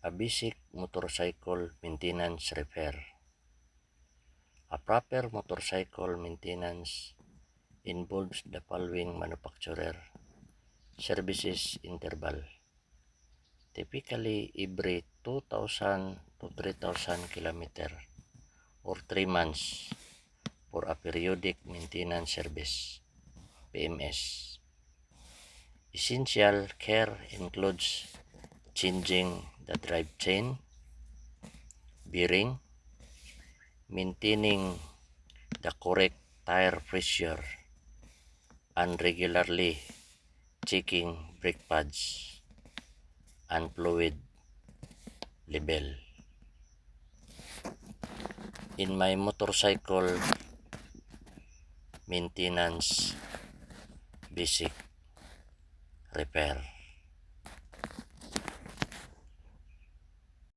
A basic motorcycle maintenance repair. A proper motorcycle maintenance involves the following manufacturer services interval, typically every 2,000 to 3,000 km or 3 months for a periodic maintenance service, PMS. Essential care includes changing the drive chain, bearing, maintaining the correct tire pressure, and regularly checking brake pads and fluid level. In my motorcycle maintenance basic repair.